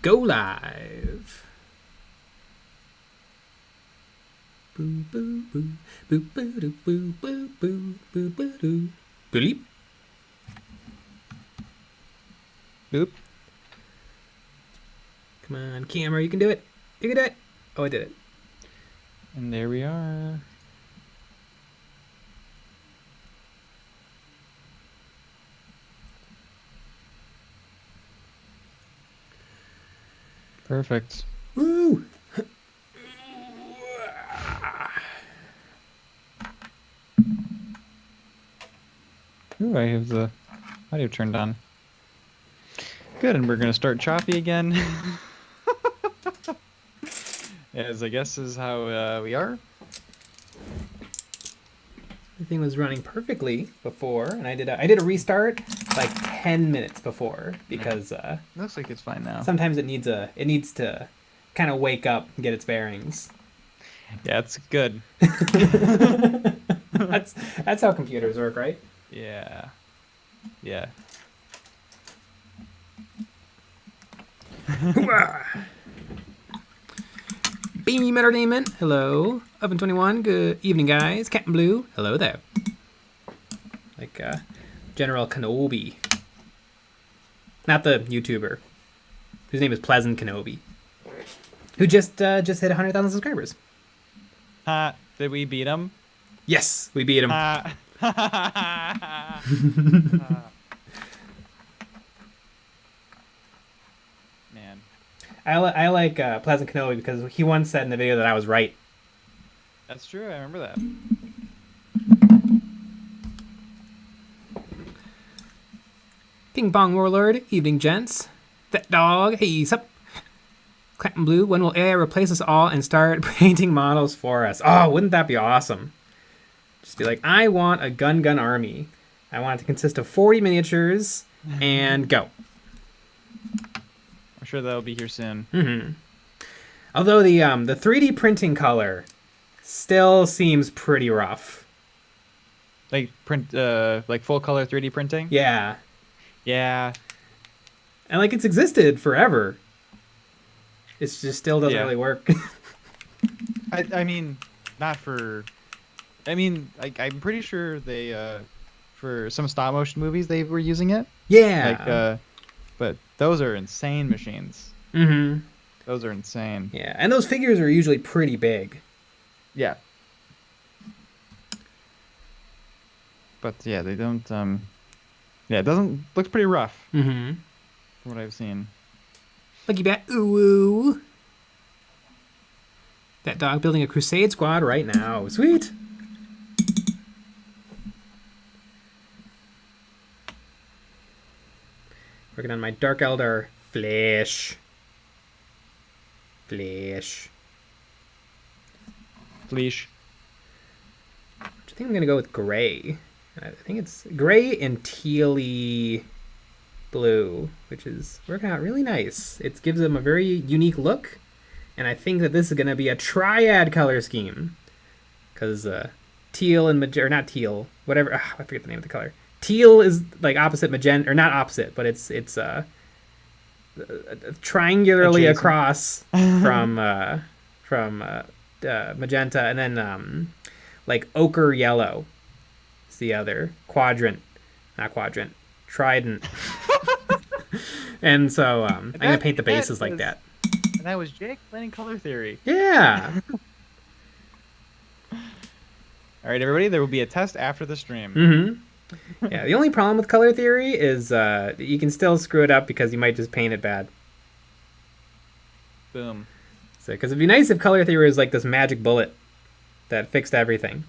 go live. Boo boo boo boo boo doo, boo boo boo boo boo doo. Boop. Boop. Come on, camera, you can do it. You can do it. Oh, I did it. And there we are. Perfect. Woo! Ooh, I have the audio turned on. Good, and we're gonna start choppy again. As I guess is how we are. Everything was running perfectly before, and I did a restart like 10 minutes before because Looks like it's fine now. sometimes it needs to kind of wake up and get its bearings. Yeah, it's good. That's how computers work, right? Yeah. Yeah. Beam Entertainment, hello. Oven21, good evening, guys. Captain Blue, hello there. Like General Kenobi, not the YouTuber whose name is Pleasant Kenobi, who just hit 100,000 subscribers. Did we beat him? Yes, we beat him. Man. I like Pleasant Kenobi because he once said in the video that I was right. That's true, I remember that. Ping Pong Warlord, evening, gents. That dog, hey, sup? Captain Blue, when will AI replace us all and start painting models for us? Oh, wouldn't that be awesome? Just be like, I want a gun army. I want it to consist of 40 miniatures and go. I'm sure that'll be here soon. Mm-hmm. Although the 3D printing color still seems pretty rough. Like like full color 3D printing? Yeah. Yeah. And like it's existed forever. It just still doesn't really work. I mean, not for. I mean, I'm pretty sure they for some stop motion movies they were using it. Yeah. Like but those are insane machines. Mm-hmm. Those are insane. Yeah, and those figures are usually pretty big. Yeah. But yeah, they don't. Yeah, it doesn't. Looks pretty rough. Mm-hmm. From what I've seen. Lucky bat, ooh. That dog building a crusade squad right now. Sweet. Working on my Dark Eldar Flesh. Fleesh. I think I'm gonna go with gray. I think it's gray and tealy blue, which is working out really nice. It gives them a very unique look, and I think that this is gonna be a triad color scheme, because teal and magenta, or not teal, whatever. I forget the name of the color. Teal is like opposite magenta, or not opposite, but it's triangularly adjacent. across from magenta, and then like ochre yellow is the other trident. And so I'm gonna paint the bases like that. And that was Jake planning color theory. Yeah. All right, everybody. There will be a test after the stream. Mm-hmm. Yeah, the only problem with color theory is you can still screw it up because you might just paint it bad. Boom. So, because it'd be nice if color theory was like this magic bullet that fixed everything.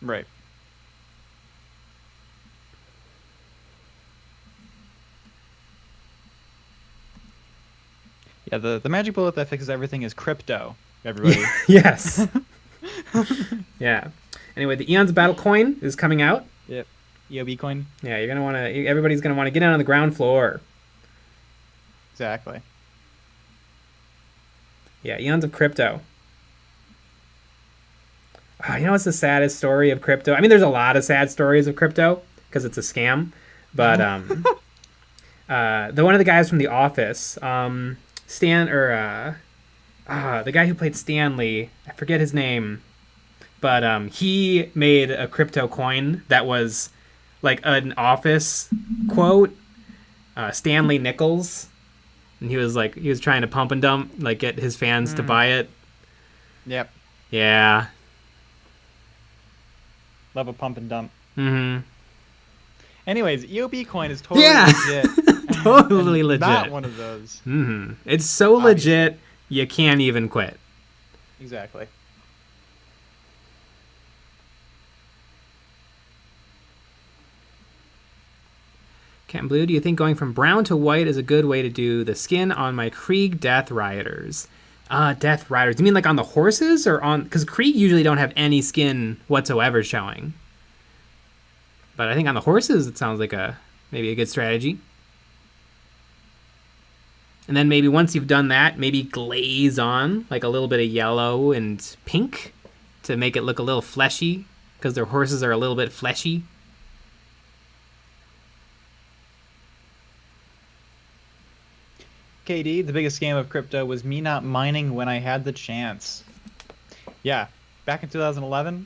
Right. Yeah, the magic bullet that fixes everything is crypto, everybody. Yes. Yeah. Anyway, the EonsOfBattle coin is coming out. Yep. EOB coin. Yeah, you're gonna want to. Everybody's gonna want to get out on the ground floor. Exactly. Yeah, Eons of Crypto. Oh, you know what's the saddest story of crypto? I mean, there's a lot of sad stories of crypto because it's a scam, but the one of the guys from The Office, Stan or the guy who played Stanley. I forget his name, but he made a crypto coin that was like an Office quote, Stanley Nichols, and he was trying to pump and dump, like get his fans to buy it. Yep. Yeah. Love a pump and dump. Mm-hmm. Anyways, EOB coin is totally legit. Totally legit. Not one of those. Mm-hmm. It's so legit, you can't even quit. Exactly. Captain Blue, do you think going from brown to white is a good way to do the skin on my Krieg Death Riders? Death Riders. You mean like on the horses or on... Because Krieg usually don't have any skin whatsoever showing. But I think on the horses it sounds like maybe a good strategy. And then maybe once you've done that, maybe glaze on like a little bit of yellow and pink to make it look a little fleshy, because their horses are a little bit fleshy. KD, the biggest scam of crypto was me not mining when I had the chance. Yeah, back in 2011,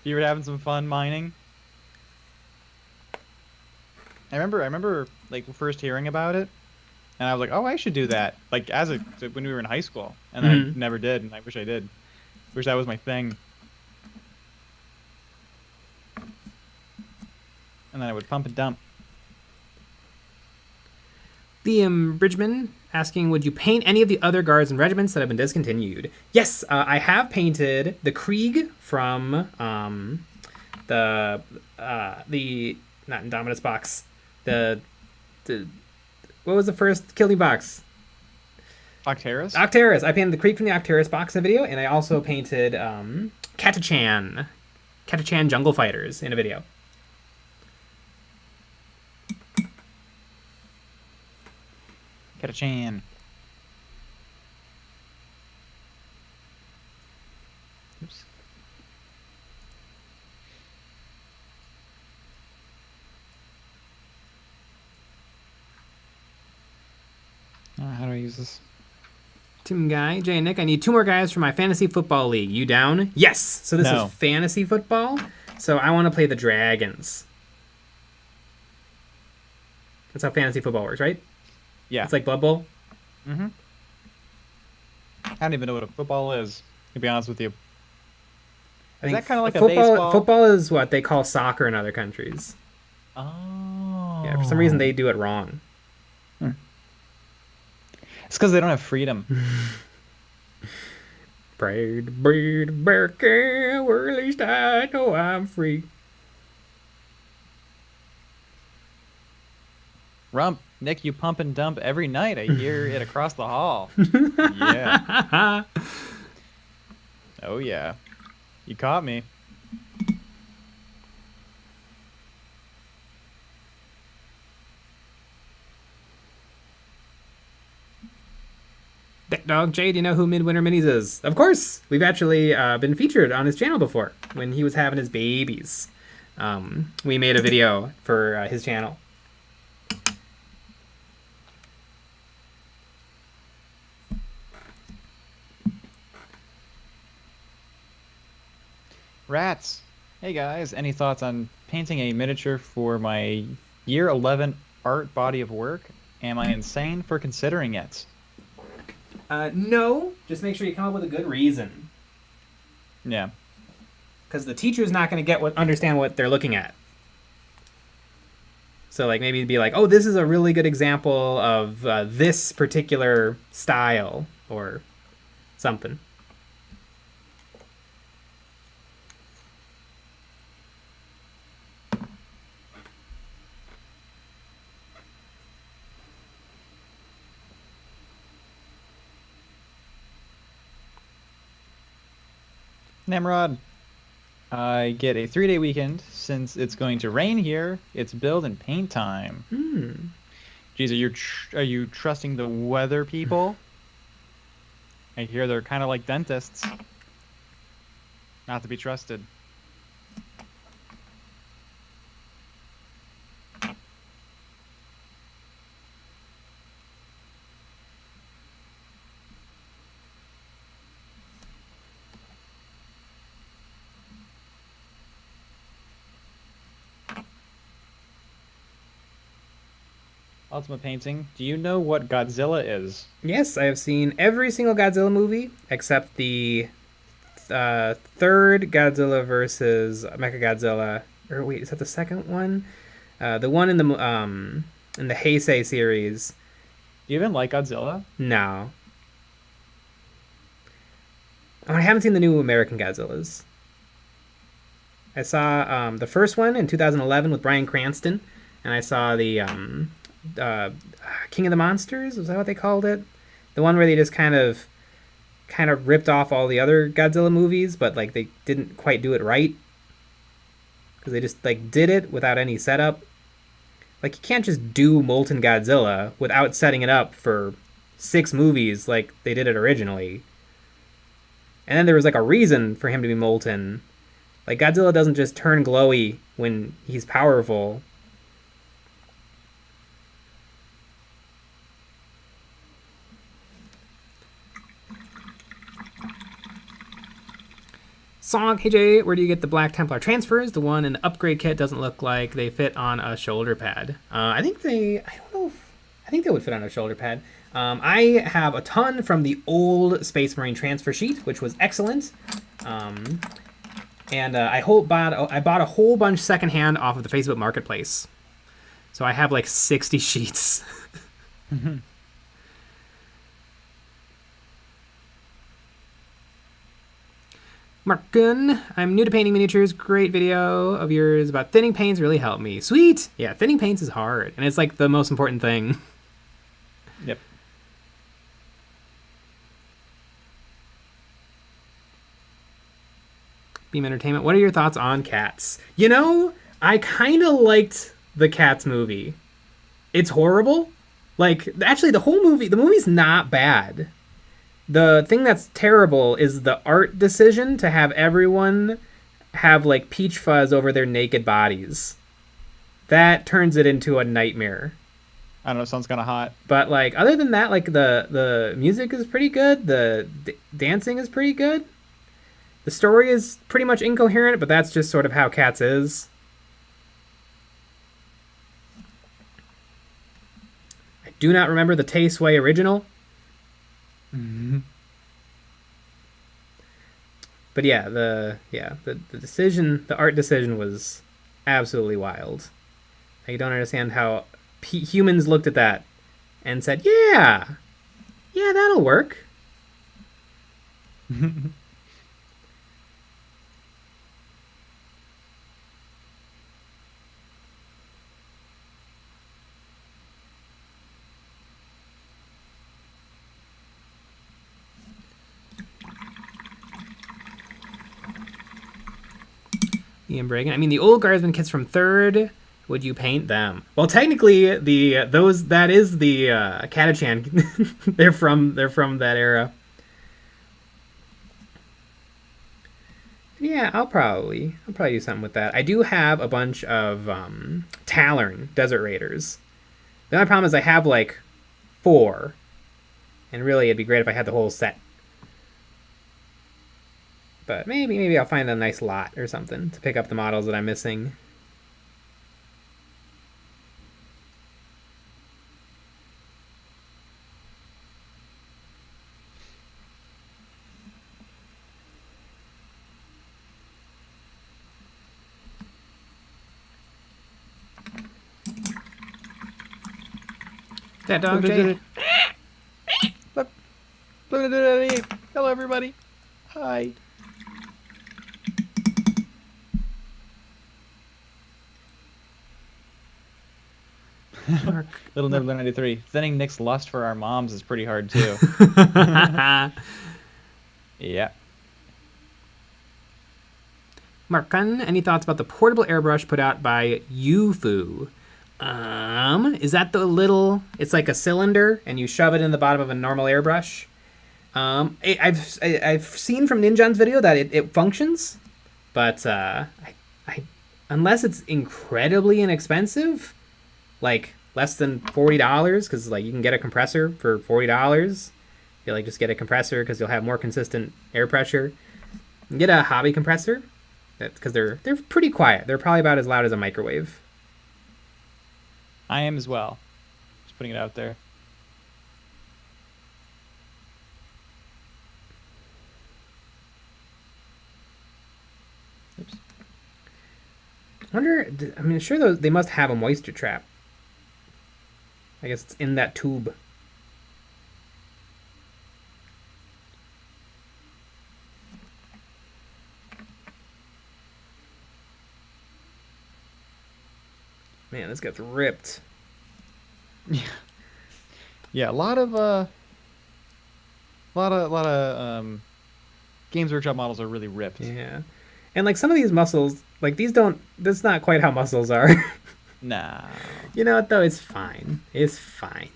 you were having some fun mining. I remember like first hearing about it, and I was like, oh, I should do that. Like when we were in high school, and then I never did, and I wish I did. Wish that was my thing. And then I would pump and dump. Liam Bridgman asking, would you paint any of the other guards and regiments that have been discontinued? Yes, I have painted the Krieg from the not Indominus box. The what was the first Kill Me box? Octeris? Octeris. I painted the Krieg from the Octeris box in a video, and I also painted Catachan Jungle Fighters in a video. Catachan. Oops. How do I use this? Tim Guy, Jay and Nick, I need 2 more guys for my fantasy football league. You down? Yes. So this is fantasy football. So I want to play the Dragons. That's how fantasy football works, right? Yeah. It's like Blood Bowl. Mm-hmm. I don't even know what a football is, to be honest with you. Is that kind of like a baseball? Football is what they call soccer in other countries. Oh. Yeah, for some reason they do it wrong. It's because they don't have freedom. Pray to be the American, or at least I know I'm free. Rump, Nick, you pump and dump every night. I hear it across the hall. Yeah. Oh, yeah. You caught me. That dog Jay, do you know who Midwinter Minis is? Of course! We've actually been featured on his channel before when he was having his babies. We made a video for his channel. Rats. Hey guys, any thoughts on painting a miniature for my year 11 art body of work? Am I insane for considering it? No. Just make sure you come up with a good reason. Yeah. Because the teacher's not going to understand what they're looking at. So like maybe be like, oh, this is a really good example of this particular style or something. Namrod, I get a 3-day weekend since it's going to rain here. It's build and paint time. Geez, are you trusting the weather people? I hear they're kind of like dentists. Not to be trusted. Ultimate Painting. Do you know what Godzilla is? Yes, I have seen every single Godzilla movie except the third Godzilla versus Mechagodzilla. Or wait, is that the second one? The one in the Heisei series. Do you even like Godzilla? No. Oh, I haven't seen the new American Godzillas. I saw the first one in 2011 with Bryan Cranston, and I saw the King of the Monsters. Was that what they called it? The one where they just kind of ripped off all the other Godzilla movies, but like they didn't quite do it right because they just like did it without any setup. Like you can't just do Molten Godzilla without setting it up for 6 movies like they did it originally. And then there was like a reason for him to be molten. Like Godzilla doesn't just turn glowy when he's powerful. Song, hey Jay, where do you get the Black Templar transfers? The one in the upgrade kit doesn't look like they fit on a shoulder pad. I think they would fit on a shoulder pad. I have a ton from the old Space Marine transfer sheet, which was excellent. And I bought a whole bunch secondhand off of the Facebook Marketplace. So I have like 60 sheets. Markin, I'm new to painting miniatures. Great video of yours about thinning paints really helped me. Sweet! Yeah, thinning paints is hard, and it's like the most important thing. Yep. Beam Entertainment, what are your thoughts on Cats? You know, I kind of liked the Cats movie. It's horrible. Like, actually, the movie's not bad. The thing that's terrible is the art decision to have everyone have, like, peach fuzz over their naked bodies. That turns it into a nightmare. I don't know, sounds kind of hot. But, like, other than that, like, the music is pretty good. The dancing is pretty good. The story is pretty much incoherent, but that's just sort of how Cats is. I do not remember the Tay Sway original. Mm-hmm. But yeah, the decision, the art decision was absolutely wild. I don't understand how humans looked at that and said, yeah, that'll work. Ian Bragan. I mean, the old Guardsman kits from third. Would you paint them? Well, technically, that is the Catachan. they're from that era. Yeah, I'll probably do something with that. I do have a bunch of Tallarn Desert Raiders. The only problem is I have like 4, and really it'd be great if I had the whole set. But maybe I'll find a nice lot or something to pick up the models that I'm missing. That dog, Jay. Hello, everybody. Hi. Little Nibbler 93. Thinning Nick's lust for our moms is pretty hard too. Yeah. Markan, any thoughts about the portable airbrush put out by Yufu? Is that the little? It's like a cylinder, and you shove it in the bottom of a normal airbrush. I've seen from Ninjon's video that it functions, but unless it's incredibly inexpensive, like less than $40, because like you can get a compressor for $40. You like just get a compressor because you'll have more consistent air pressure. You get a hobby compressor, because they're pretty quiet. They're probably about as loud as a microwave. I am as well. putting it out there. Oops. I wonder. I mean, sure, they must have a moisture trap. I guess it's in that tube. Man, this gets ripped. Yeah. Yeah, a lot of Games Workshop models are really ripped. Yeah. And like some of these muscles, like these don't, that's not quite how muscles are. Nah. You know what though? It's fine. It's fine.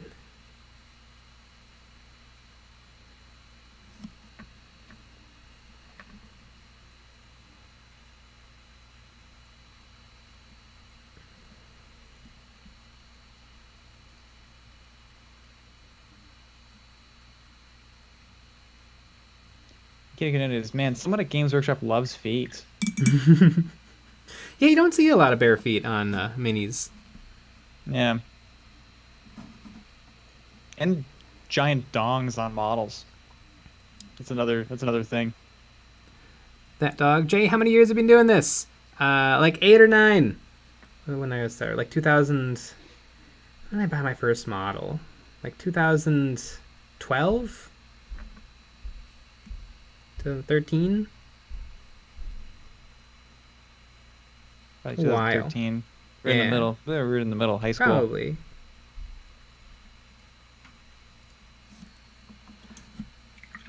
Is, man, someone at Games Workshop loves feet. Yeah, you don't see a lot of bare feet on minis. Yeah. And giant dongs on models. That's another thing. That dog. Jay, how many years have you been doing this? Like 8 or 9. When I started, like 2000. When did I buy my first model? Like 2012? 2013? Like 2013. We're in the middle. We're in the middle of high school. Probably.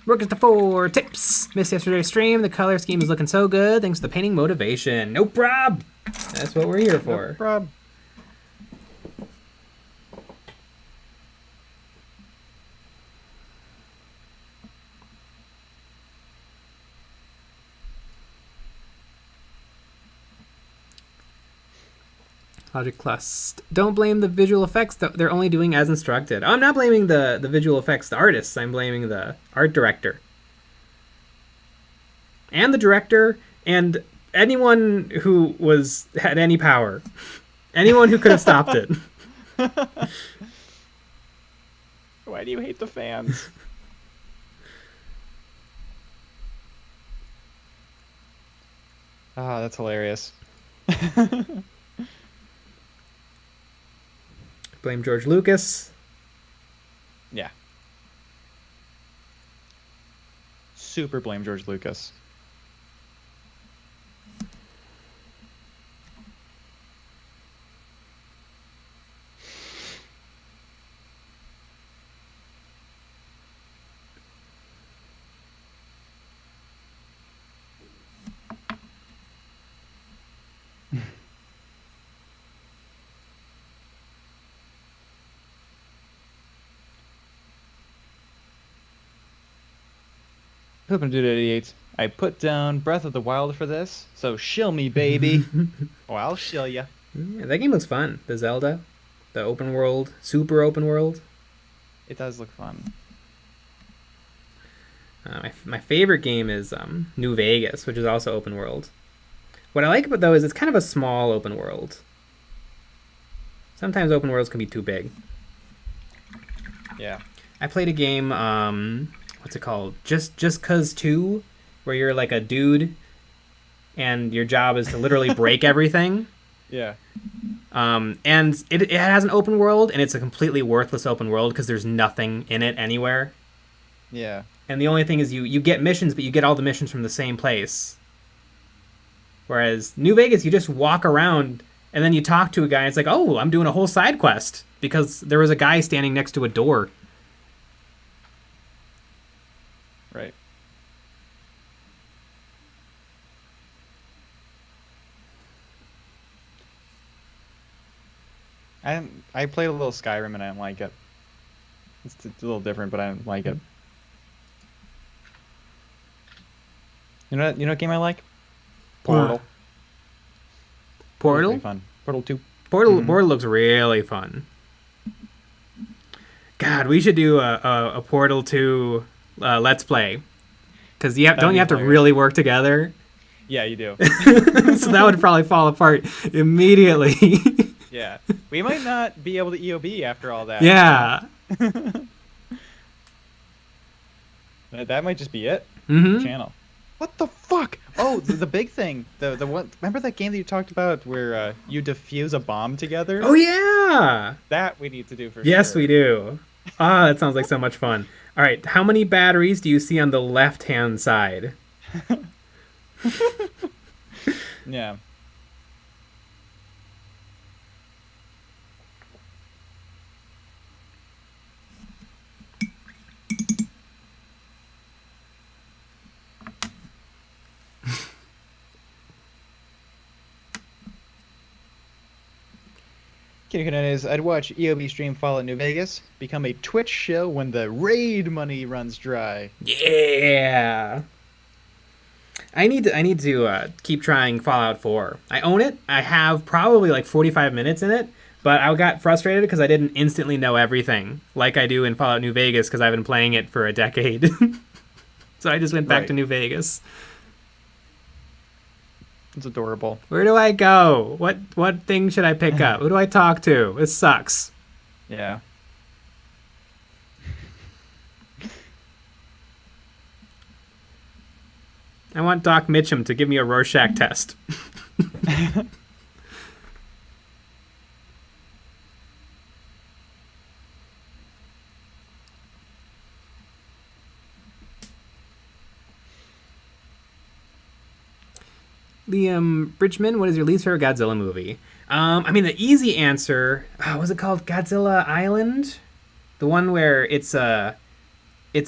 Work at the 4 tips. Missed yesterday's stream. The color scheme is looking so good. Thanks to the painting motivation. No prob. That's what we're here for. No prob. Logic Plus. Don't blame the visual effects. They're only doing as instructed. I'm not blaming the visual effects artists. I'm blaming the art director. And the director and anyone who had any power. Anyone who could have stopped it. Why do you hate the fans? Ah, that's hilarious. Blame George Lucas. Yeah. Super blame George Lucas. Hoping to do it at 88. I put down Breath of the Wild for this, so shill me, baby. Oh, I'll shill ya. Yeah, that game looks fun. The Zelda, the open world, super open world. It does look fun. My favorite game is New Vegas, which is also open world. What I like about it, though, is it's kind of a small open world. Sometimes open worlds can be too big. Yeah. I played a game, what's it called? Just 'Cause 2, where you're like a dude and your job is to literally break everything. Yeah. And it has an open world, and it's a completely worthless open world because there's nothing in it anywhere. Yeah. And the only thing is you get missions, but you get all the missions from the same place. Whereas New Vegas, you just walk around, and then you talk to a guy, and it's like, oh, I'm doing a whole side quest, because there was a guy standing next to a door. Right. I played a little Skyrim and I didn't like it. It's a little different, but I didn't like it. You know what game I like? Portal. Portal? Really fun. Portal 2. Portal looks really fun. God, we should do a Portal 2 Let's Play. Because don't you have to really work together? Yeah, you do. So that would probably fall apart immediately. Yeah. We might not be able to EOB after all that. Yeah. That might just be it. Mm-hmm. Channel. What the fuck? Oh, the big thing. The one. Remember that game that you talked about where you defuse a bomb together? Oh yeah. That we need to do for sure. Yes, we do. Ah, that sounds like so much fun. All right, how many batteries do you see on the left-hand side? Yeah. Kitty Canoes, I'd watch EOB stream Fallout New Vegas, become a Twitch shill when the raid money runs dry. Yeah. I need to keep trying Fallout 4. I own it. I have probably like 45 minutes in it, but I got frustrated because I didn't instantly know everything like I do in Fallout New Vegas because I've been playing it for a decade. So I just went back to New Vegas. It's adorable. Where do I go? What thing should I pick up? Who do I talk to? This sucks. Yeah. I want Doc Mitchum to give me a Rorschach test. Liam Bridgman, what is your least favorite Godzilla movie? I mean, the easy answer, was it called Godzilla Island? The one where it's a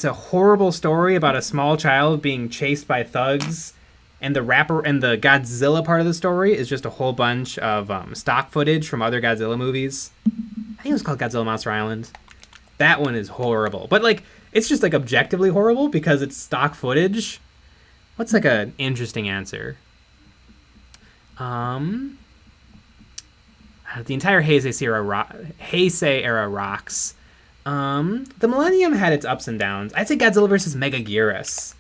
horrible story about a small child being chased by thugs, and the Godzilla part of the story is just a whole bunch of stock footage from other Godzilla movies. I think it was called Godzilla Monster Island. That one is horrible, but like it's just like objectively horrible because it's stock footage. What's like an interesting answer? The entire Heisei era rocks. The Millennium had its ups and downs. I'd say Godzilla vs. Megaguirus.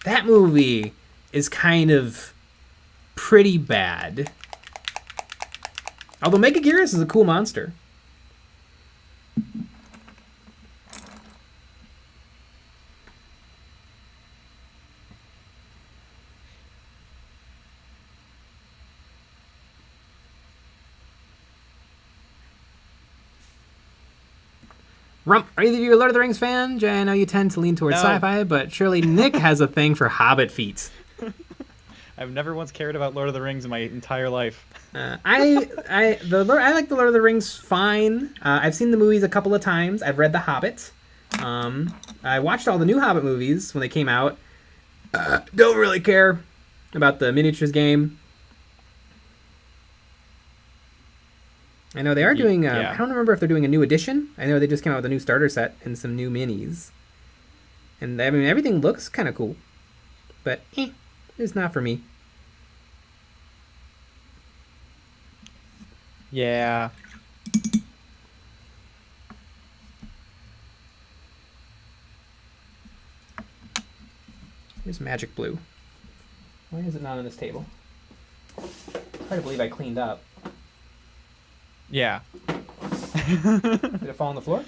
That movie is kind of pretty bad. Although Megaguirus is a cool monster. Rump, are either of you a Lord of the Rings fan? Jay, I know you tend to lean towards sci-fi, but surely Nick has a thing for Hobbit feet. I've never once cared about Lord of the Rings in my entire life. I like the Lord of the Rings fine. I've seen the movies a couple of times. I've read The Hobbit. I watched all the new Hobbit movies when they came out. Don't really care about the miniatures game. I know they are doing. I don't remember if they're doing a new edition. I know they just came out with a new starter set and some new minis. And I mean, everything looks kind of cool, but it's not for me. Yeah. Here's magic blue. Why is it not on this table? It's hard to believe I cleaned up. Yeah. Did it fall on the floor?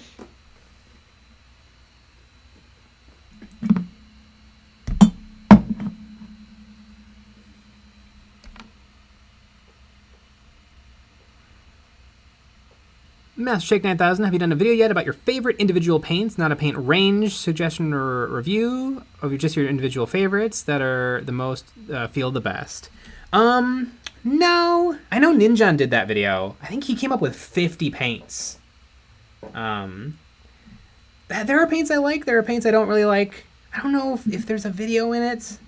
Master Shake 9000, have you done a video yet about your favorite individual paints, not a paint range, suggestion, or review of just your individual favorites that are the most, feel the best? No. I know Ninjan did that video. I think he came up with 50 paints. There are paints I like, there are paints I don't really like. I don't know if there's a video in it.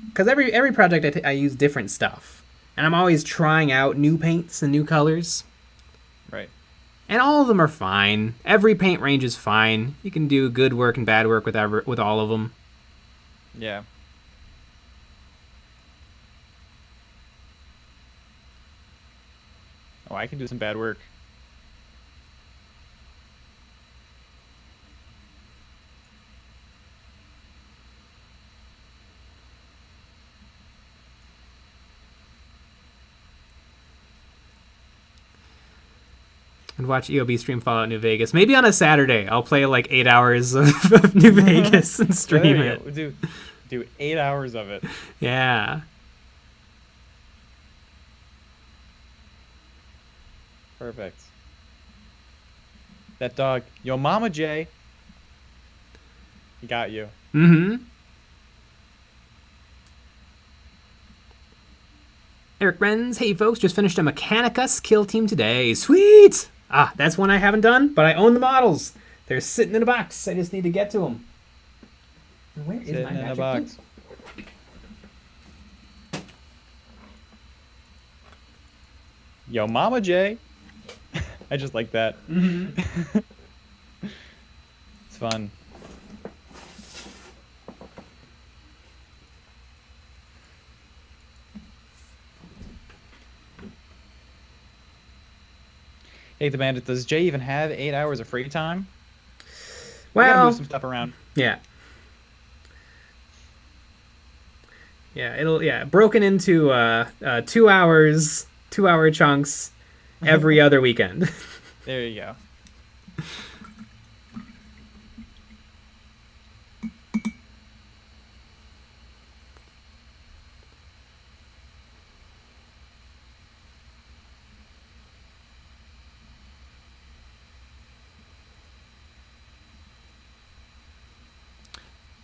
Because every project I use different stuff. And I'm always trying out new paints and new colors. Right. And all of them are fine. Every paint range is fine. You can do good work and bad work with all of them. Yeah. Oh, I can do some bad work. And watch EOB stream Fallout New Vegas. Maybe on a Saturday, I'll play like 8 hours of New Vegas and stream it. Do 8 hours of it. Yeah. Perfect. That dog, yo mama Jay. He got you. Mm-hmm. Eric Renz, hey folks, just finished a Mechanicus kill team today. Sweet! Ah, that's one I haven't done, but I own the models. They're sitting in a box. I just need to get to them. And where is my magic box? Yo mama Jay. I just like that. Mm-hmm. It's fun. Hey, the Bandit, does Jay even have 8 hours of free time? Well, we gotta move some stuff around. Yeah. Yeah, broken into 2 hours, 2-hour chunks every other weekend. There you go.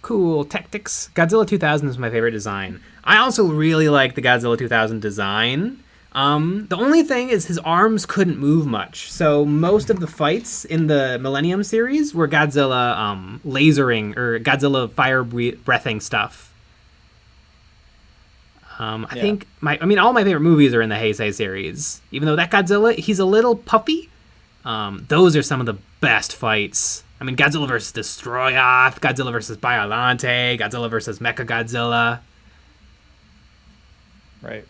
Cool tactics. Godzilla 2000 is my favorite design. I also really like the Godzilla 2000 design. The only thing is his arms couldn't move much, so most of the fights in the Millennium series were Godzilla lasering or Godzilla fire breathing stuff. I think all my favorite movies are in the Heisei series. Even though that Godzilla, he's a little puffy. Those are some of the best fights. I mean, Godzilla vs. Destroyoth, Godzilla vs. Biollante, Godzilla vs. Mechagodzilla. Right.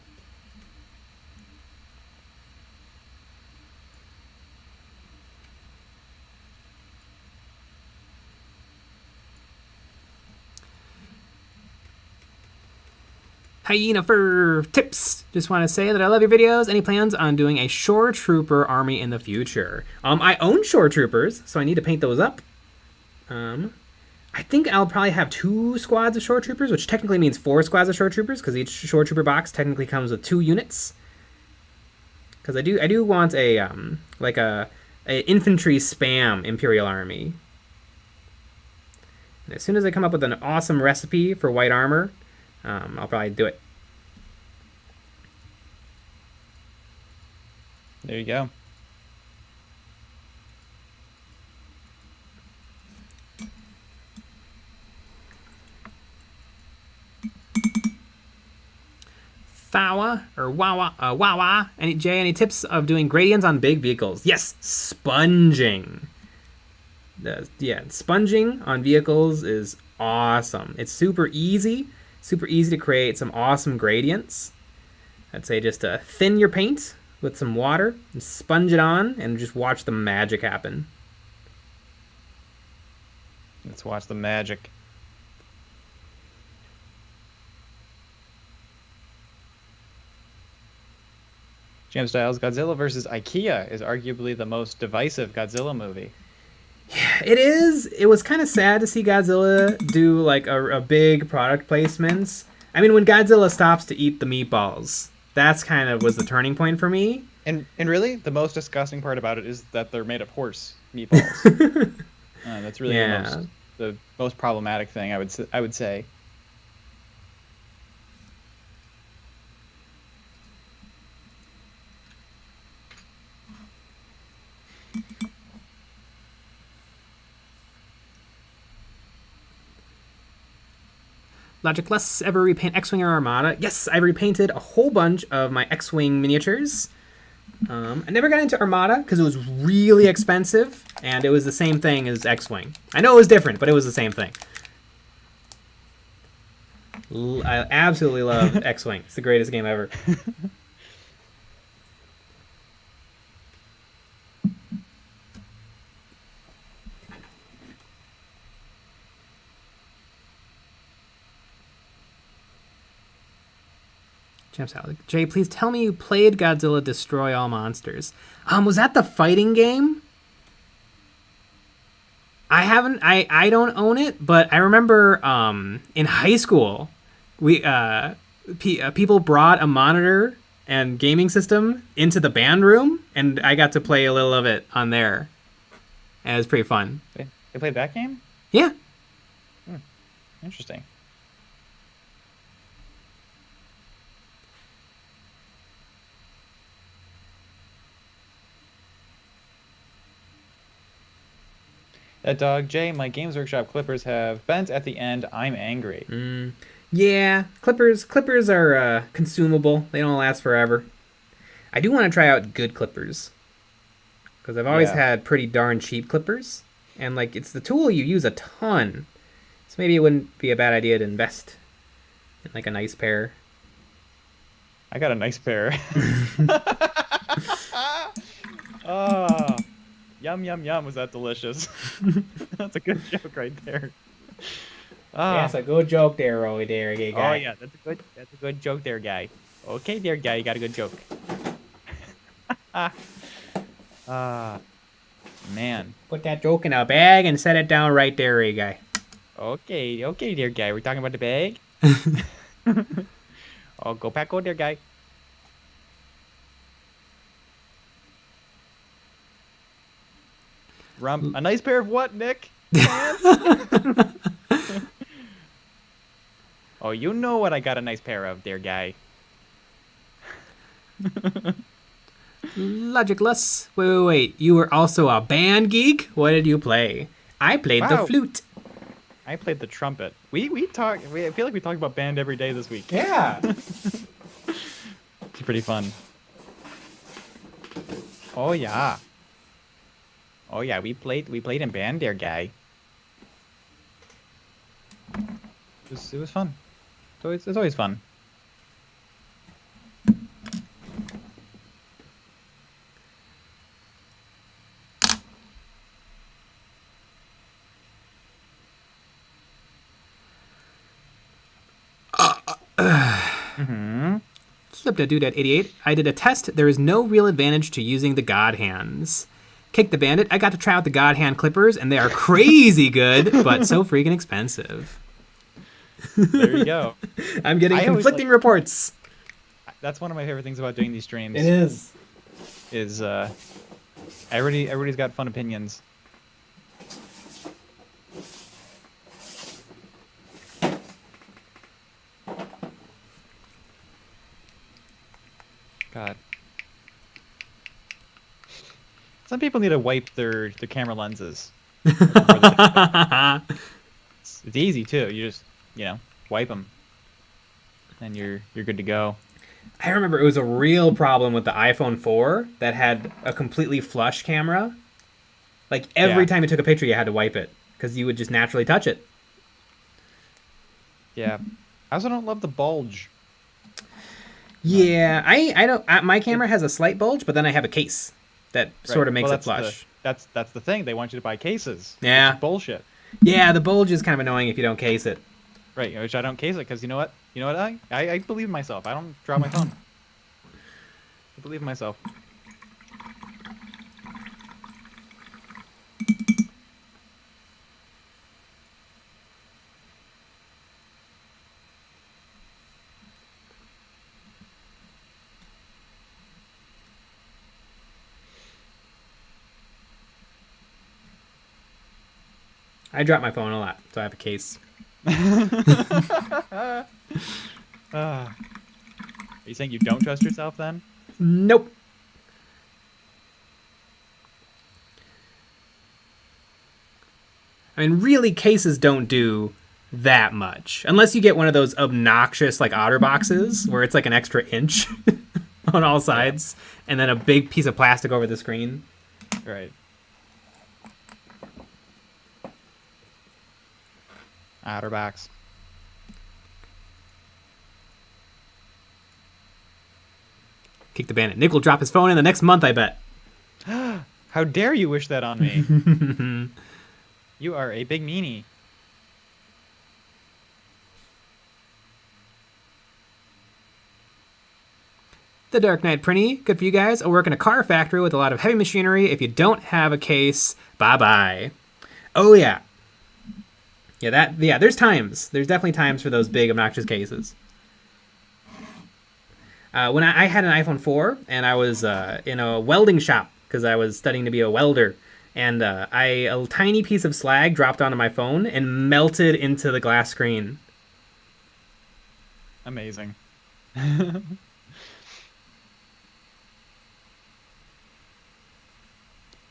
Hyena Fur Tips. Just want to say that I love your videos. Any plans on doing a Shore Trooper army in the future? I own Shore Troopers, so I need to paint those up. I think I'll probably have 2 squads of Shore Troopers, which technically means 4 squads of Shore Troopers, because each Shore Trooper box technically comes with 2 units. Because I do want a infantry spam Imperial army. And as soon as I come up with an awesome recipe for white armor, I'll probably do it. There you go. Fawa or Wawa. Any tips of doing gradients on big vehicles? Yes, sponging. Sponging on vehicles is awesome. It's super easy to create some awesome gradients. I'd say just thin your paint with some water and sponge it on and just watch the magic happen. Let's watch the magic. Jam Styles, Godzilla vs. IKEA is arguably the most divisive Godzilla movie. Yeah, it is. It was kind of sad to see Godzilla do like a big product placements. I mean, when Godzilla stops to eat the meatballs, that's kind of was the turning point for me. And really, the most disgusting part about it is that they're made of horse meatballs. That's really the most problematic thing I would say. Logicless, ever repaint X-Wing or Armada? Yes, I repainted a whole bunch of my X-Wing miniatures. I never got into Armada because it was really expensive, and it was the same thing as X-Wing. I know it was different, but it was the same thing. I absolutely love X-Wing. It's the greatest game ever. Jam Salad. Jay, please tell me you played Godzilla Destroy All Monsters. Was that the fighting game? I haven't. I don't own it, but I remember in high school, we people brought a monitor and gaming system into the band room, and I got to play a little of it on there. And it was pretty fun. They played that game? Yeah. Interesting. That dog, Jay, my Games Workshop clippers have bent at the end. I'm angry. Yeah, clippers are consumable. They don't last forever. I do want to try out good clippers, because I've always had pretty darn cheap clippers, and like it's the tool you use a ton. So maybe it wouldn't be a bad idea to invest in like a nice pair. I got a nice pair. Oh, yum, yum, yum. Was that delicious? That's a good joke right there. That's a good joke there, Roy. There, guy. Oh yeah, that's a good joke there, guy. Okay, there, guy, you got a good joke. Man. Put that joke in a bag and set it down right there, guy. Okay, there, guy. We're talking about the bag. Oh, go pack, go there, guy. A nice pair of what, Nick? Oh, you know what I got a nice pair of, there, guy. Logicless. Wait. You were also a band geek? What did you play? I played the flute. I played the trumpet. I feel like we talk about band every day this week. Yeah. It's pretty fun. Oh yeah. Oh yeah, we played in band there, guy. It was fun. It's always fun. Flipped a dude at 88. I did a test. There is no real advantage to using the God Hands. Kick the Bandit. I got to try out the God Hand clippers, and they are crazy good, but so freaking expensive. There you go. I'm getting conflicting reports. That's one of my favorite things about doing these streams. It is. Everybody's got fun opinions. God. Some people need to wipe their camera lenses. It's easy too. You just, wipe them, and you're good to go. I remember it was a real problem with the iPhone 4 that had a completely flush camera. Like every time you took a picture, you had to wipe it because you would just naturally touch it. Yeah, I also don't love the bulge. Yeah, I don't. My camera has a slight bulge, but then I have a case that sort of makes it flush. That's the thing. They want you to buy cases. Yeah. It's bullshit. Yeah, the bulge is kind of annoying if you don't case it. Right, which I don't case it because you know what? I believe in myself. I don't drop my phone. I believe in myself. I drop my phone a lot, so I have a case. Are you saying you don't trust yourself then? Nope. I mean, really, cases don't do that much. Unless you get one of those obnoxious, like, otter boxes, where it's like an extra inch on all sides, and then a big piece of plastic over the screen. Right. Otterbox. Kick the Bandit. Nick will drop his phone in the next month, I bet. How dare you wish that on me? You are a big meanie. The Dark Knight Prinny, good for you guys. I work in a car factory with a lot of heavy machinery. If you don't have a case, bye-bye. Oh, yeah. Yeah, there's times. There's definitely times for those big, obnoxious cases. When I had an iPhone 4, and I was in a welding shop, because I was studying to be a welder, and a tiny piece of slag dropped onto my phone and melted into the glass screen. Amazing.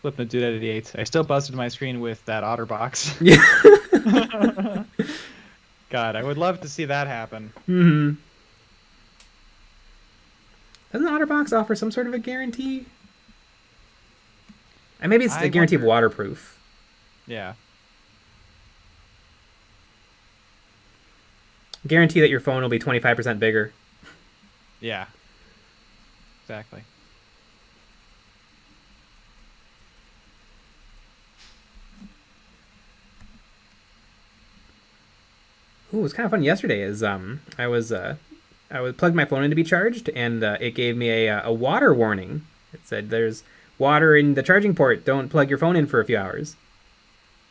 Flipnote Dude at 88. I still busted my screen with that OtterBox. Yeah. God, I would love to see that happen. Mm-hmm. Doesn't OtterBox offer some sort of a guarantee? And maybe it's a guarantee of waterproof. Yeah. Guarantee that your phone will be 25% bigger. Yeah. Exactly. Ooh, it was kind of fun yesterday. I was plugged my phone in to be charged, and it gave me a water warning. It said there's water in the charging port. Don't plug your phone in for a few hours.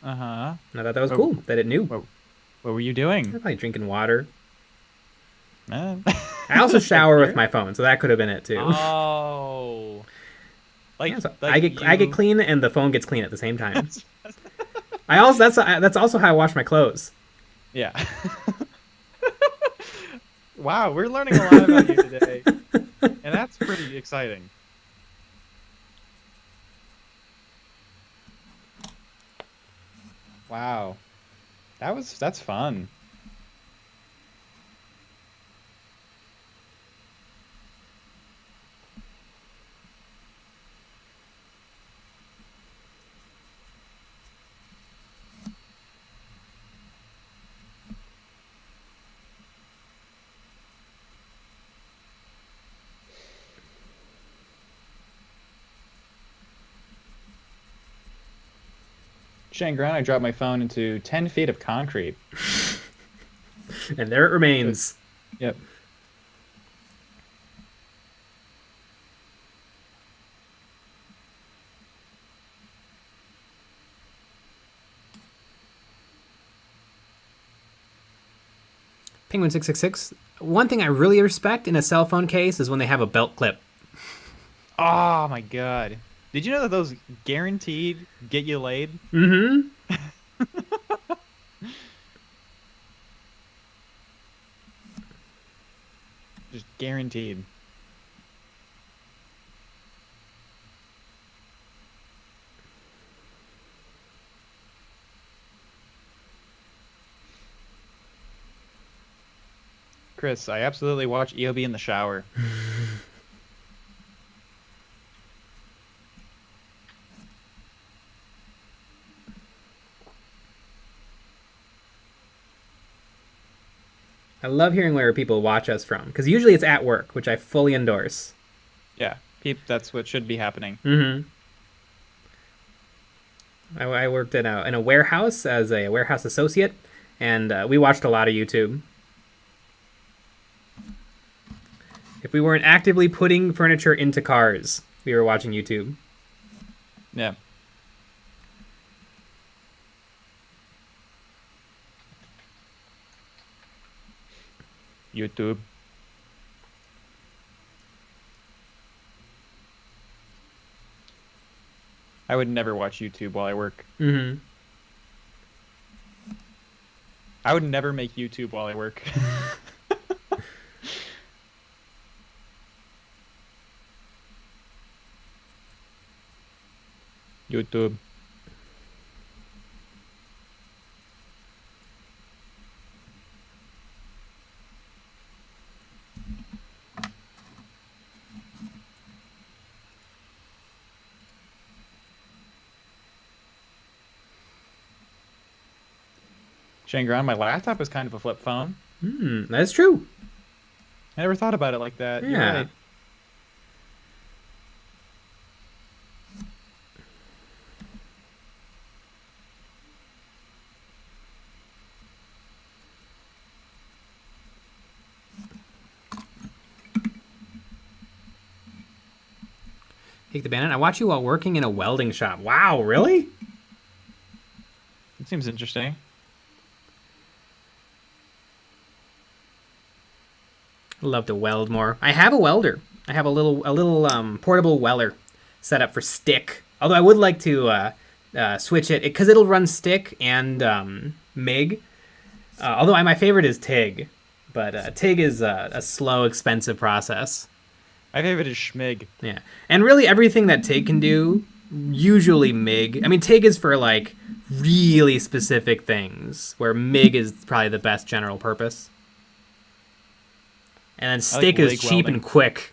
Uh-huh. And I thought that was cool that it knew. What were you doing? I was probably drinking water. I also shower with my phone, so that could have been it too. Oh. So I get clean and the phone gets clean at the same time. That's also how I wash my clothes. Yeah. Wow, we're learning a lot about you today. And that's pretty exciting. Wow. That's fun. Shangran, I dropped my phone into 10 feet of concrete. And there it remains. Yep. Penguin666. One thing I really respect in a cell phone case is when they have a belt clip. Oh my god. Did you know that those guaranteed get you laid? Mm-hmm. Just guaranteed. Chris, I absolutely watch EOB in the shower. I love hearing where people watch us from, because usually it's at work, which I fully endorse. Yeah, that's what should be happening. Mm-hmm. I worked in a warehouse as a warehouse associate, and we watched a lot of YouTube. If we weren't actively putting furniture into cars, we were watching YouTube. Yeah. YouTube. I would never watch YouTube while I work. Mm-hmm. I would never make YouTube while I work. YouTube. Shangran, my laptop is kind of a flip phone. That's true. I never thought about it like that. Yeah. You're right. Take the bandit. I watch you while working in a welding shop. Wow, really? It seems interesting. I'd love to weld more. I have a welder. I have a little portable welder set up for stick. Although I would like to switch it because it'll run stick and MIG. Although my favorite is TIG, but TIG is a slow, expensive process. My favorite is Schmig. Yeah, and really everything that TIG can do, usually MIG. I mean, TIG is for like really specific things, where MIG is probably the best general purpose. And then stick is cheap and quick.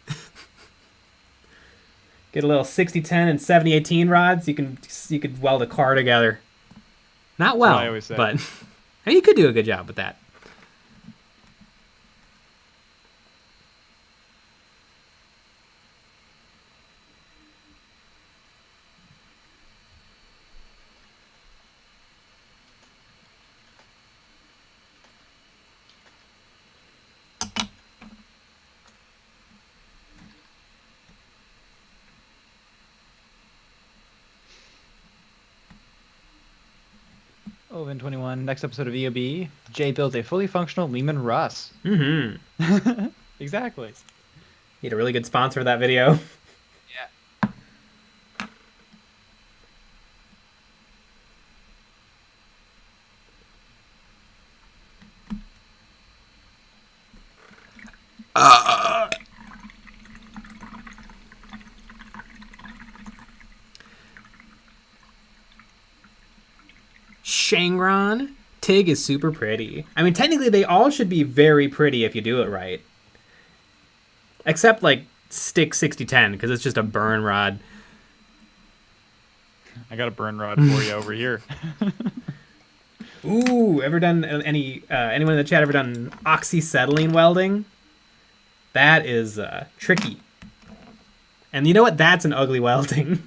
Get a little 60-10 and 70-18 rods. You could weld a car together. Not well, I always say. But you could do a good job with that. Oven 21. Next episode of EOB. Jay builds a fully functional Lehman Russ. Mm-hmm. Exactly. Need a really good sponsor for that video. Yeah. Shangron. TIG is super pretty. I mean, technically they all should be very pretty if you do it right. Except like stick 60-10 because it's just a burn rod. I got a burn rod for you over here. Ooh, ever done anyone in the chat ever done oxyacetylene welding? That is tricky. And you know what? That's an ugly welding.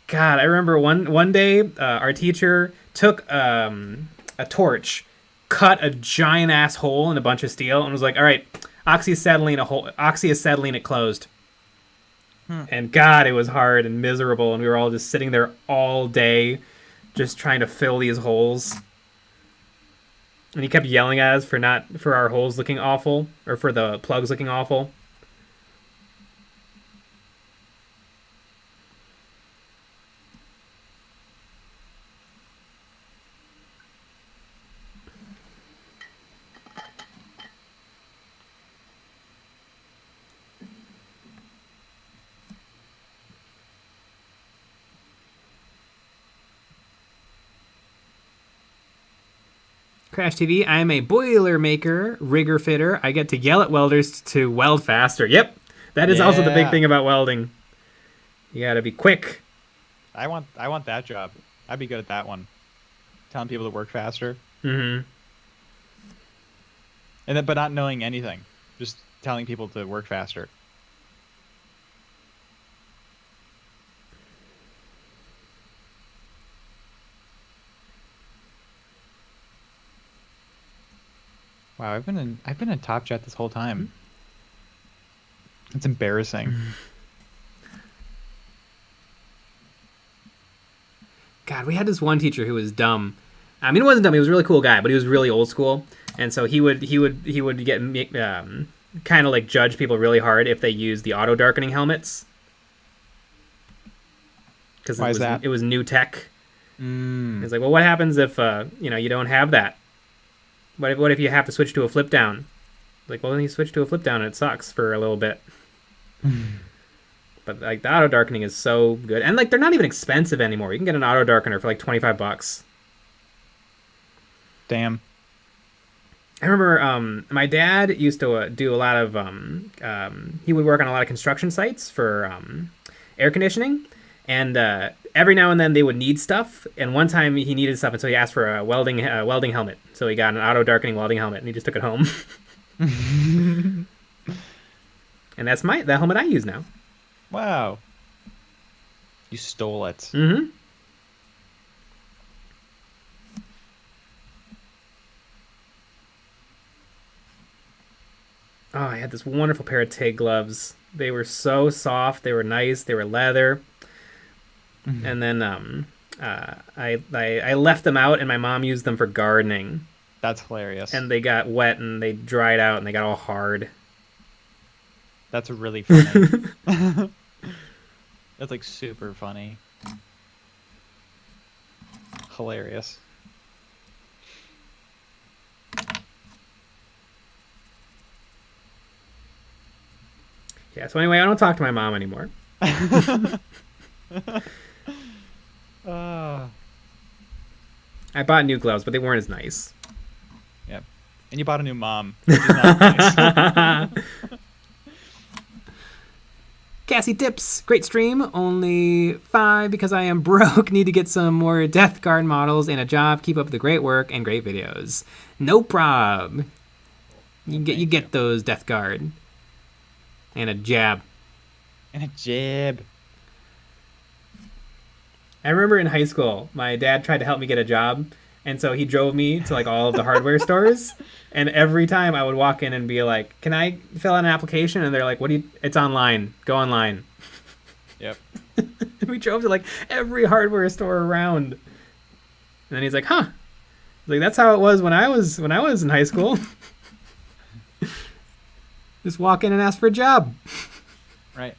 God, I remember one day our teacher took a torch, cut a giant ass hole in a bunch of steel, and was like, "All right, oxyacetylene it closed." And God, it was hard and miserable, and we were all just sitting there all day, just trying to fill these holes. And he kept yelling at us for our holes looking awful, or for the plugs looking awful. Crash TV, I'm a boiler maker, rigger fitter. I get to yell at welders to weld faster. Yep, that is also the big thing about welding. You gotta be quick. I want that job. I'd be good at that one. Telling people to work faster. Mm-hmm. And then, but not knowing anything. Just telling people to work faster. Wow, I've been in Top Chat this whole time. It's embarrassing. God, we had this one teacher who was dumb. I mean, he wasn't dumb. He was a really cool guy, but he was really old school, and so he would get kind of like judge people really hard if they used the auto darkening helmets. Because it was new tech. He's like, well, what happens if you don't have that? What if you have to switch to a flip down? Like, well, then you switch to a flip down and it sucks for a little bit. But like the auto darkening is so good, and like they're not even expensive anymore. You can get an auto darkener for like $25. Damn. I remember my dad used to do a lot of he would work on a lot of construction sites for air conditioning, and every now and then they would need stuff, and one time he needed stuff, and so he asked for a welding helmet. So he got an auto darkening welding helmet, and he just took it home. And that's the helmet I use now. Wow. You stole it. Mm-hmm. Oh, I had this wonderful pair of TIG gloves. They were so soft. They were nice. They were leather. And then I left them out, and my mom used them for gardening. That's hilarious. And they got wet, and they dried out, and they got all hard. That's really funny. That's like super funny. Hilarious. Yeah, so anyway, I don't talk to my mom anymore. I bought new gloves, but they weren't as nice. Yep. And you bought a new mom, which is not nice. Cassie tips, great stream, only 5 because I am broke, need to get some more Death Guard models and a job, keep up the great work and great videos. No prob. You get those Death Guard. And a jab. And a jab. I remember in high school, my dad tried to help me get a job, and so he drove me to like all of the hardware stores, and every time I would walk in and be like, "Can I fill out an application?" And they're like, it's online. Go online." Yep. We drove to like every hardware store around. And then he's like, "Huh." Like, that's how it was when I was in high school. Just walk in and ask for a job. Right.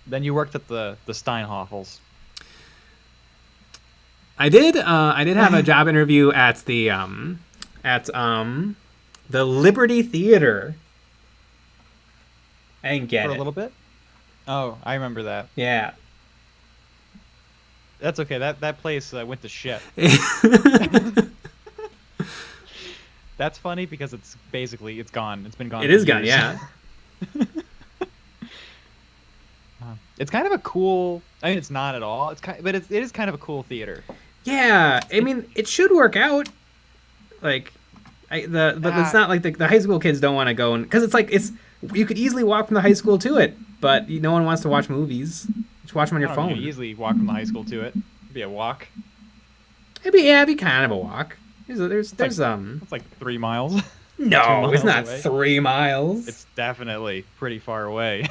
Then you worked at the Steinhoffels. I did have a job interview at the Liberty Theater. I didn't get it. For a little bit? Oh, I remember that. Yeah. That's okay. That place went to shit. That's funny because it's gone. It's been gone. It is gone, yeah. It's kind of a cool. I mean, it's not at all. But it is kind of a cool theater. Yeah, I mean, it should work out. Like, but it's not like the high school kids don't want to go, and because it's you could easily walk from the high school to it, but no one wants to watch movies. Just watch them on your phone. You could easily walk from the high school to it. It'd be a walk. It'd be kind of a walk. It's like 3 miles. No, it's not away. 3 miles. It's definitely pretty far away.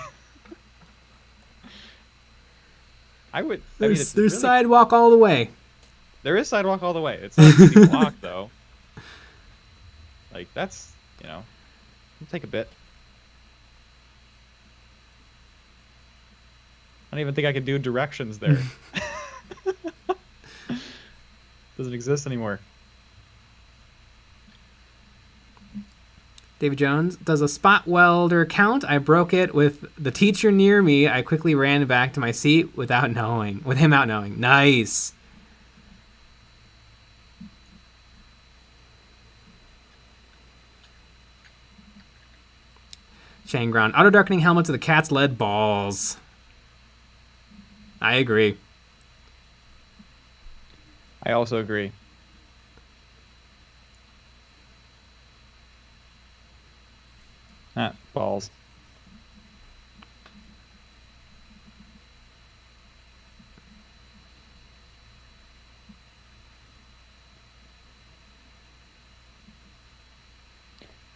There's really, sidewalk all the way. There is sidewalk all the way. It's not an easy walk though. Like that's it'll take a bit. I don't even think I could do directions there. Doesn't exist anymore. David Jones, does a spot welder count? I broke it with the teacher near me. I quickly ran back to my seat with him not knowing. Nice. Shangron, auto darkening helmets with the cat's lead balls. I agree. I also agree. Balls.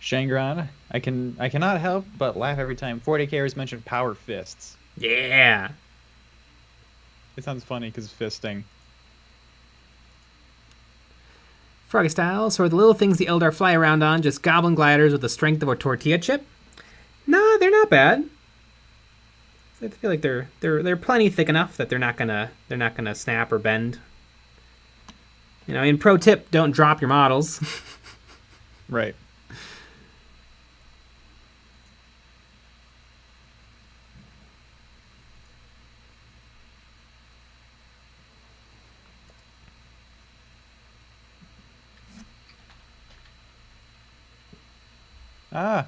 Shangron, I cannot help but laugh every time 40kers mention power fists. Yeah. It sounds funny because fisting. Froggy style, so are the little things the Eldar fly around on just goblin gliders with the strength of a tortilla chip? No, they're not bad. I feel like they're plenty thick enough that they're not gonna snap or bend. Pro tip, don't drop your models. Right. Ah.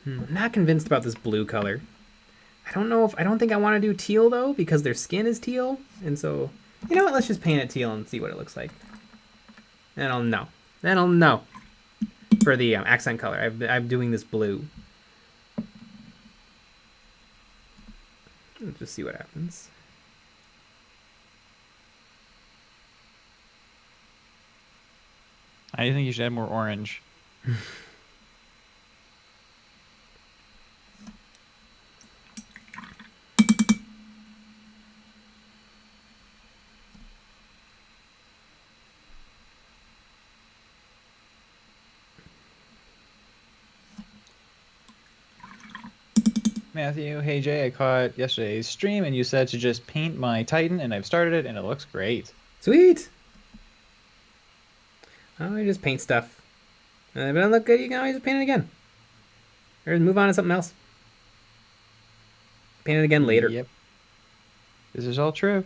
I'm not convinced about this blue color. I don't think I want to do teal though, because their skin is teal, and so you know what? Let's just paint it teal and see what it looks like. And I'll know. Then I'll know. For the accent color, I'm doing this blue. Let's just see what happens. I think you should add more orange. Matthew, hey Jay, I caught yesterday's stream and you said to just paint my Titan, and I've started it and it looks great. Sweet! Oh, you just paint stuff. And if it doesn't look good, you can always just paint it again. Or move on to something else. Paint it again later. Yep. This is all true.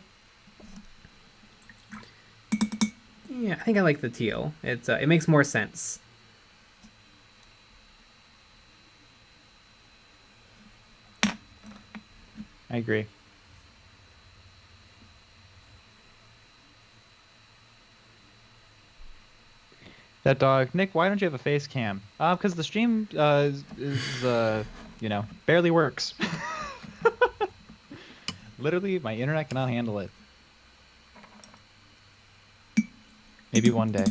Yeah, I think I like the teal. It makes more sense. I agree. That dog, Nick. Why don't you have a face cam? Because the stream you know, barely works. Literally, my internet cannot handle it. Maybe one day.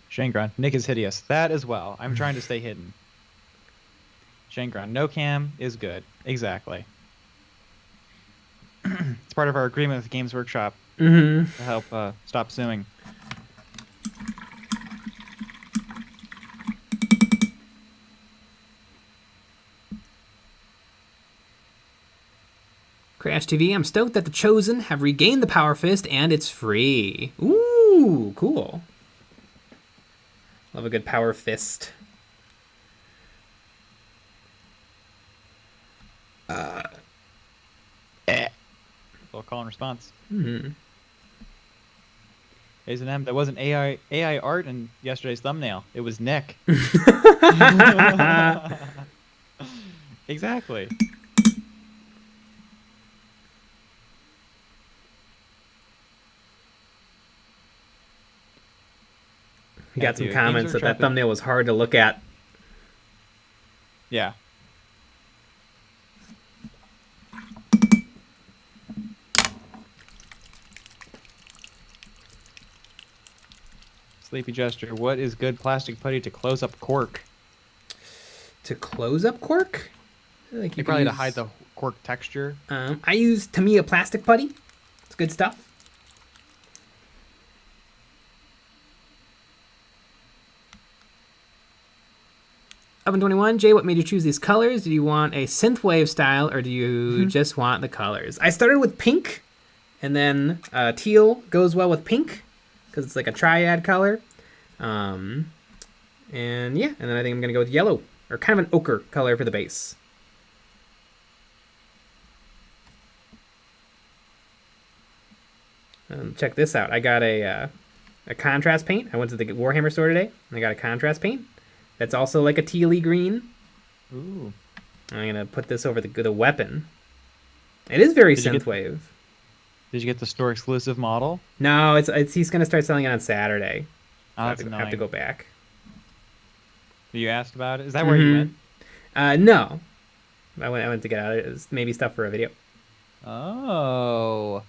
Shangron, Nick is hideous. That as well. I'm trying to stay hidden. Shangron, no cam is good. Exactly. It's part of our agreement with Games Workshop to help stop suing. Crash TV, I'm stoked that the Chosen have regained the Power Fist and it's free. Ooh, cool. Love a good Power Fist. Full call and response. A&M, that wasn't AI art in yesterday's thumbnail. It was Nick. Exactly. You got some comments that thumbnail was hard to look at. Yeah. Sleepy Jester, what is good plastic putty to close up cork? To close up cork? I feel like you probably to hide the cork texture. I use Tamiya plastic putty. It's good stuff. Oven21, Jay, what made you choose these colors? Do you want a synthwave style or do you just want the colors? I started with pink, and then teal goes well with pink because it's like a triad color. And yeah, and then I think I'm going to go with yellow, or kind of an ochre color for the base. Check this out. I got a contrast paint. I went to the Warhammer store today, and I got a contrast paint. That's also like a tealy green. Ooh. I'm going to put this over the weapon. It is very synthwave. Did you get the store exclusive model? No, he's going to start selling it on Saturday. So Oh, I have to go back. You asked about it? Is that where you went? No. I went to get out. It was maybe stuff for a video. Oh.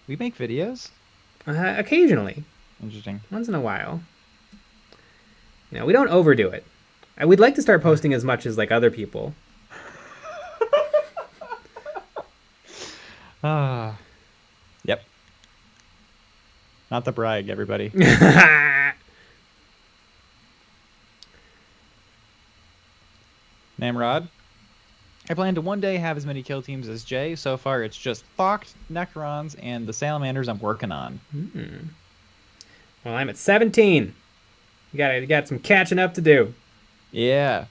We make videos? Occasionally. Interesting. Once in a while. You know, we don't overdo it. We'd like to start posting as much as like other people. Yep. Not the brag, everybody. Namrod. I plan to one day have as many kill teams as Jay. So far, it's just Thocht, Necrons, and the Salamanders I'm working on. Well, I'm at 17. You got some catching up to do. Yeah.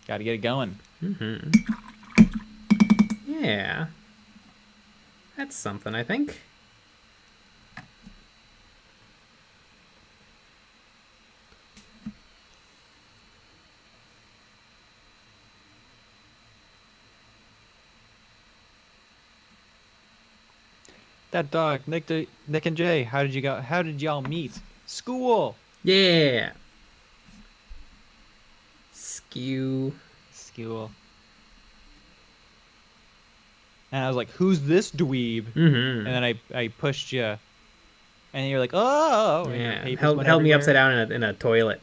Got to get it going. Yeah. That's something, I think. That dog, Nick and Jay. How did y'all meet? School. Yeah. Skew. School. And I was like, "Who's this dweeb?" And then I pushed you, and you're like, "Oh!" And Yeah. your Held me upside down in a toilet.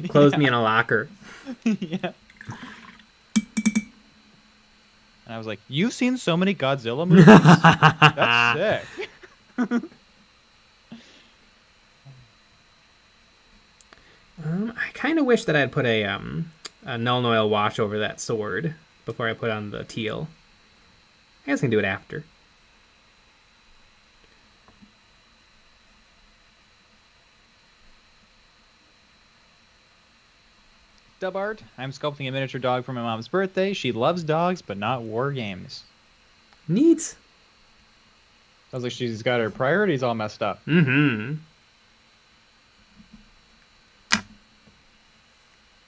Closed me in a locker. Yeah. And I was like, "You've seen so many Godzilla movies? That's sick." I kind of wish that I'd put a Null Oil wash over that sword before I put on the teal. I guess I can do it after. Dub art. I'm sculpting a miniature dog for my mom's birthday. She loves dogs, but not war games. Neat. Sounds like she's got her priorities all messed up.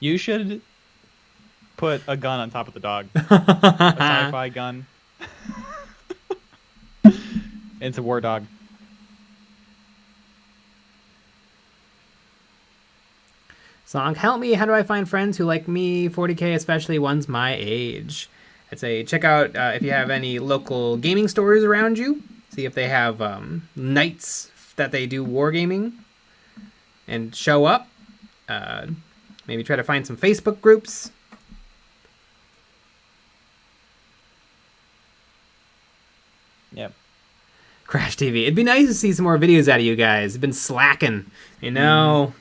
You should put a gun on top of the dog. A sci-fi gun. It's a war dog. Song, help me. How do I find friends who like me? 40k, especially ones my age. I'd say check out if you have any local gaming stores around you. See if they have nights that they do wargaming. And show up. Maybe try to find some Facebook groups. Yep. Crash TV. It'd be nice to see some more videos out of you guys. You've been slacking, you know.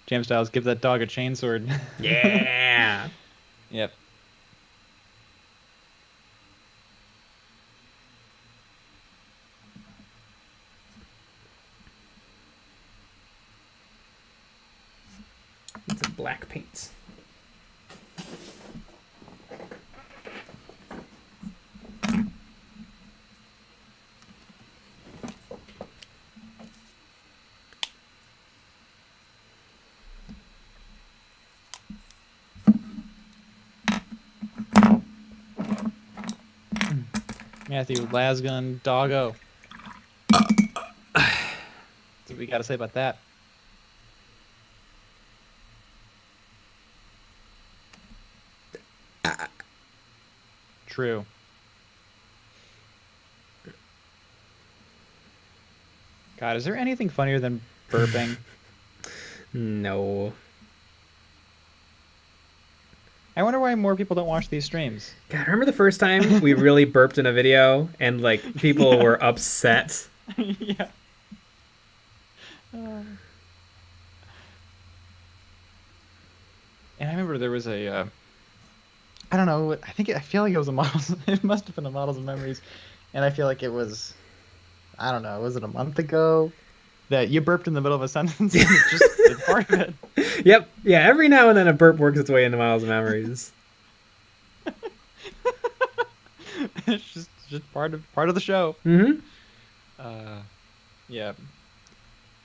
Jam Styles, give that dog a chainsword. Yeah. Yep. It's a black paint. Matthew, Lasgun, doggo. That's what we got to say about that. True. God, is there anything funnier than burping? No. I wonder why more people don't watch these streams. God, remember the first time we really burped in a video and like people were upset? Yeah. And I remember there was a, I don't know, I feel like it was a Models, it must have been a Models of Memories, and I feel like it was, I don't know, was it a month ago? That you burped in the middle of a sentence, and it's just it's part of it. Yep, yeah, every now and then a burp works its way into Models of Memories. It's just part of the show. Mm-hmm. Yeah.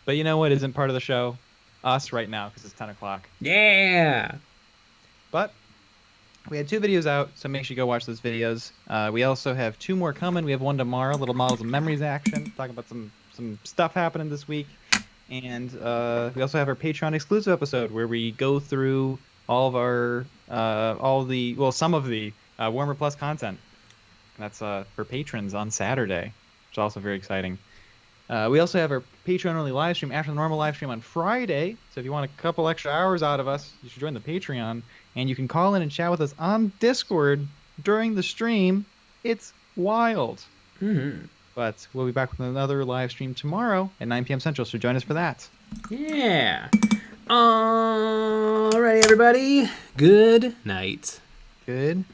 But you know what isn't part of the show? Us right now, because it's 10 o'clock. Yeah. But we had 2 videos out, so make sure you go watch those videos. We also have 2 more coming. We have one tomorrow, little Models of Memories action, talking about some stuff happening this week. And we also have our Patreon exclusive episode where we go through all of our some of the Warhammer Plus content. That's for patrons on Saturday, which is also very exciting. We also have our Patreon-only live stream after the normal live stream on Friday. So if you want a couple extra hours out of us, you should join the Patreon. And you can call in and chat with us on Discord during the stream. It's wild. Mm-hmm. But we'll be back with another live stream tomorrow at 9 p.m. Central, so join us for that. Yeah. Alrighty, everybody. Good night. Good night.